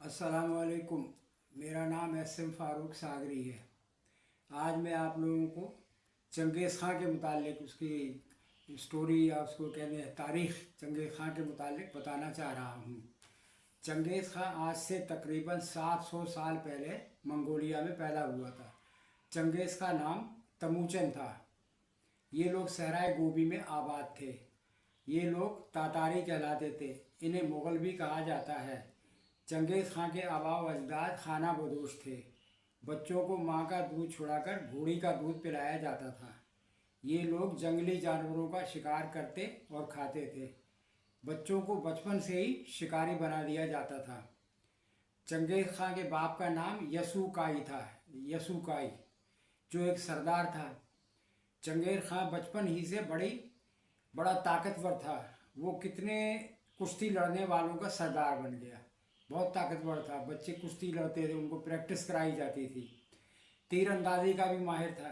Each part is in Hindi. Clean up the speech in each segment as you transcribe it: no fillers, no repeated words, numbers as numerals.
अस्सलाम वालेकुम। मेरा नाम एस.एम. फ़ारूक सागरी है। आज मैं आप लोगों को चंगेज़ ख़ान के मुतालिक उसकी स्टोरी या उसको कहते हैं तारीख़ चंगेज़ ख़ान के मुतालिक बताना चाह रहा हूँ। चंगेज़ ख़ान आज से तकरीबन 700 साल पहले मंगोलिया में पैदा हुआ था। चंगेज़ का नाम तमूचन था। ये लोग सहराए गोबी में आबाद थे। ये लोग तातारी कहलाते थे। इन्हें मुग़ल भी कहा जाता है। चंगेज़ ख़ान के आबाओ अजदाद खाना बदोश थे। बच्चों को माँ का दूध छुड़ाकर घोड़ी का दूध पिलाया जाता था। ये लोग जंगली जानवरों का शिकार करते और खाते थे। बच्चों को बचपन से ही शिकारी बना दिया जाता था। चंगेज़ ख़ान के बाप का नाम यसुकाई था, यसुकाई, जो एक सरदार था। चंगेज़ ख़ान बचपन ही से बड़ा ताकतवर था। वो कितने कुश्ती लड़ने वालों का सरदार बन गया। बहुत ताकतवर था। बच्चे कुश्ती लड़ते थे, उनको प्रैक्टिस कराई जाती थी। तीरंदाजी का भी माहिर था।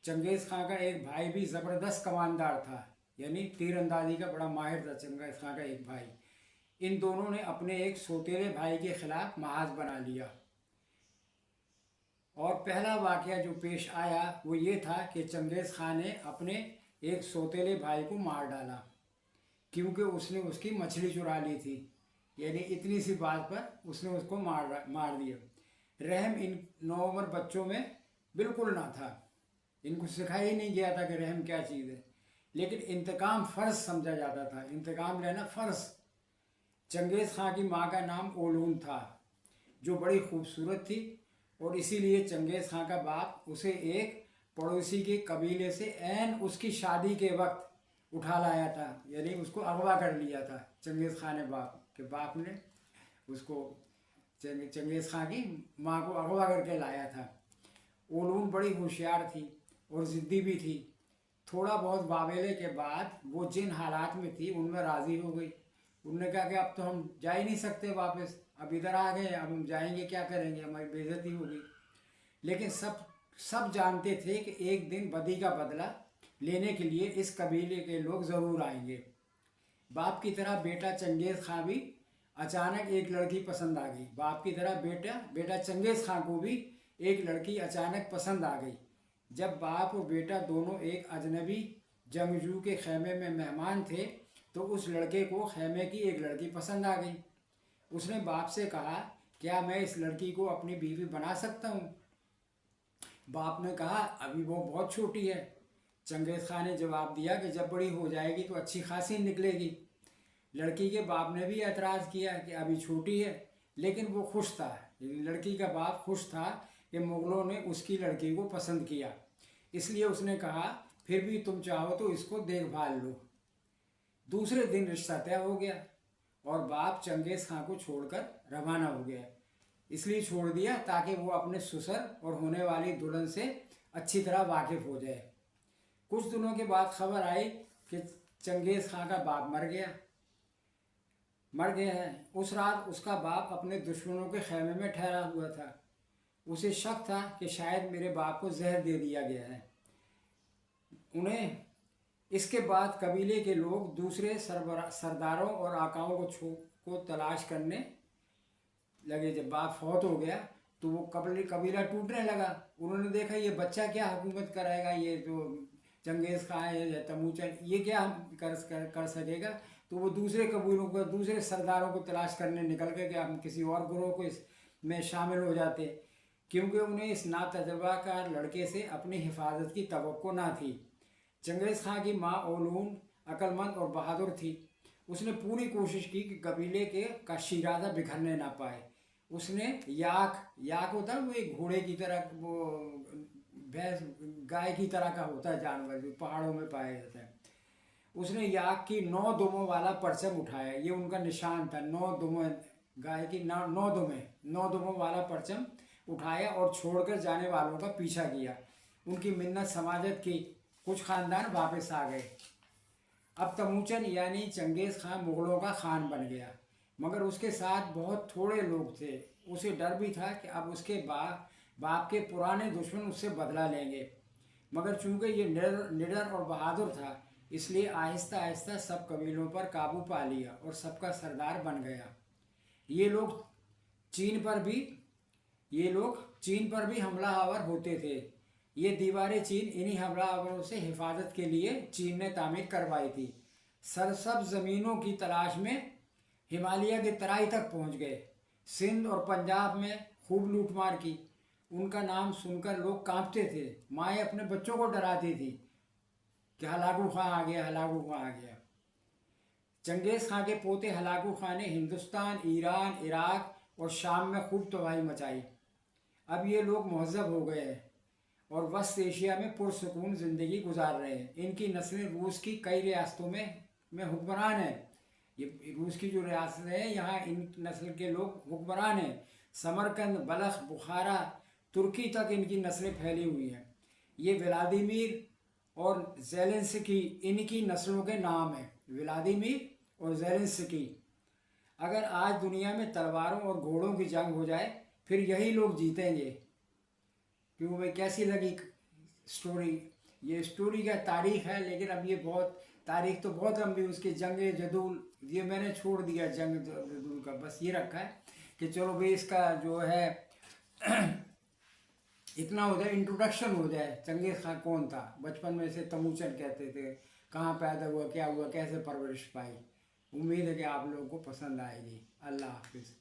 चंगेज़ ख़ान का एक भाई भी ज़बरदस्त कमानदार था, यानी तीरंदाजी का बड़ा माहिर था चंगेज़ ख़ान का एक भाई। इन दोनों ने अपने एक सौतेले भाई के खिलाफ महाज बना लिया। और पहला वाक़या जो पेश आया वो ये था कि चंगेज़ ख़ान ने अपने एक सौतेले भाई को मार डाला, क्योंकि उसने उसकी मछली चुरा ली थी। यानी इतनी सी बात पर उसने उसको मार दिया। रहम इन नौउम्र बच्चों में बिल्कुल ना था। इनको सिखाया ही नहीं गया था कि रहम क्या चीज़ है। लेकिन इंतकाम फ़र्ज समझा जाता था, इंतकाम लेना फ़र्ज। चंगेज़ ख़ान की माँ का नाम ओलून था, जो बड़ी खूबसूरत थी। और इसीलिए चंगेज़ ख़ान का बाप उसे एक पड़ोसी के कबीले से ऐन उसकी शादी के वक्त उठा लाया था, यानी उसको अगवा कर लिया था। चंगेज़ ख़ान ने बाप ने उसको चंगेज़ ख़ान की माँ को अगवा करके लाया था। ओलून बड़ी होशियार थी और ज़िद्दी भी थी। थोड़ा बहुत वावेले के बाद वो जिन हालात में थी उनमें राज़ी हो गई। उन्होंने कहा कि अब तो हम जा ही नहीं सकते वापस, अब इधर आ गए, अब हम जाएंगे क्या करेंगे, हमारी बेइज्जती होगी। लेकिन सब जानते थे कि एक दिन बदी का बदला लेने के लिए इस कबीले के लोग ज़रूर आएंगे। बाप की तरह बेटा चंगेज़ ख़ान भी अचानक एक लड़की पसंद आ गई। बाप की तरह बेटा चंगेज़ ख़ान को भी एक लड़की अचानक पसंद आ गई। जब बाप और बेटा दोनों एक अजनबी जंगजू के खेमे में मेहमान थे तो उस लड़के को खेमे की एक लड़की पसंद आ गई। उसने बाप से कहा, क्या मैं इस लड़की को अपनी बीवी बना सकता हूँ? बाप ने कहा, अभी वो बहुत छोटी है। चंगेज़ ख़ान ने जवाब दिया कि जब बड़ी हो जाएगी तो अच्छी खासी निकलेगी। लड़की के बाप ने भी एतराज़ किया कि अभी छोटी है, लेकिन वो खुश था। लड़की का बाप खुश था कि मुग़लों ने उसकी लड़की को पसंद किया। इसलिए उसने कहा, फिर भी तुम चाहो तो इसको देखभाल लो। दूसरे दिन रिश्ता तय हो गया और बाप चंगेज़ ख़ान को छोड़कर रवाना हो गया। इसलिए छोड़ दिया ताकि वो अपने ससुर और होने वाली दुल्हन से अच्छी तरह वाकिफ़ हो जाए। कुछ दिनों के बाद खबर आई कि चंगेज़ ख़ान का बाप मर गया है। उस रात उसका बाप अपने दुश्मनों के खेमे में ठहरा हुआ था। उसे शक था कि शायद मेरे बाप को जहर दे दिया गया है। उन्हें इसके बाद कबीले के लोग दूसरे सरदारों और आकाओं को तलाश करने लगे। जब बाप फौत हो गया तो वो कबीला टूटने लगा। उन्होंने देखा ये बच्चा क्या हुकूमत कराएगा, ये जो चंगेज़ ख़ान है तमूचन, ये क्या कर सकेगा। तो वो दूसरे कबीलों को, दूसरे सरदारों को तलाश करने निकल गए कि हम किसी और ग्रोह को इसमें शामिल हो जाते, क्योंकि उन्हें इस नातजुर्बाकार लड़के से अपनी हिफाजत की तवक्को ना थी। चंगेज़ ख़ान की माँ ओलून अक्लमंद और बहादुर थी। उसने पूरी कोशिश की कि कबीले का शिराजा बिखरने ना पाए। उसने याक होता है वो एक घोड़े की तरह, वो भैंस गाय की तरह का होता है जानवर जो पहाड़ों में पाया जाता है। उसने याक की 9 दुमों वाला परचम उठाया। ये उनका निशान था, 9 दुमों, गाय की 9 दुमों वाला परचम उठाया और छोड़कर जाने वालों का पीछा किया। उनकी मिन्नत समाजत की। कुछ ख़ानदान वापस आ गए। अब तमूचन यानी चंगेज़ ख़ान मुग़लों का ख़ान बन गया, मगर उसके साथ बहुत थोड़े लोग थे। उसे डर भी था कि अब उसके बाप के पुराने दुश्मन उससे बदला लेंगे। मगर चूंकि ये निडर और बहादुर था, इसलिए आहिस्ता आहिस्ता सब कबीलों पर काबू पा लिया और सबका सरदार बन गया। ये लोग चीन पर भी ये लोग चीन पर भी हमलावर होते थे। ये दीवारें चीन इन्हीं हमलावरों से हिफाजत के लिए चीन ने तामीर करवाई थी। सरसब्ज ज़मीनों की तलाश में हिमालय की तराई तक पहुंच गए। सिंध और पंजाब में खूब लूटमार की। उनका नाम सुनकर लोग कांपते थे। माएँ अपने बच्चों को डराती थी कि हलाकू खां आ गया, हलाकू खां आ गया। चंगेज़ खां के पोते हलाकू खां ने हिंदुस्तान, ईरान, इराक और शाम में खूब तबाही मचाई। अब ये लोग महज़ब हो गए हैं और वस्त एशिया में पुरसुकून ज़िंदगी गुजार रहे हैं। इनकी नस्लें रूस की कई रियासतों में हुक्मरान हैं। ये रूस की जो रियासतें हैं यहाँ इन नस्ल के लोग हुक्मरान हैं। समरकंद, बलख, बुखारा, तुर्की तक इनकी नस्लें फैली हुई हैं। ये व्लादिमीर और ज़ेलेंस्की इनकी नस्लों के नाम हैं, व्लादिमीर और ज़ेलेंस्की। अगर आज दुनिया में तलवारों और घोड़ों की जंग हो जाए फिर यही लोग जीतेंगे। क्यों भाई, कैसी लगी स्टोरी? ये स्टोरी का तारीख है, लेकिन अब ये बहुत तारीख तो बहुत लंबी, उसकी जंग जदूल ये मैंने छोड़ दिया, जंग जदूल का बस ये रखा है कि चलो भाई इसका जो है इतना हो जाए, इंट्रोडक्शन हो जाए। चंगेज़ खां कौन था, बचपन में से तमूचन कहते थे, कहाँ पैदा हुआ, क्या हुआ, कैसे परवरिश पाई। उम्मीद है कि आप लोगों को पसंद आएगी। अल्लाह हाफिज़।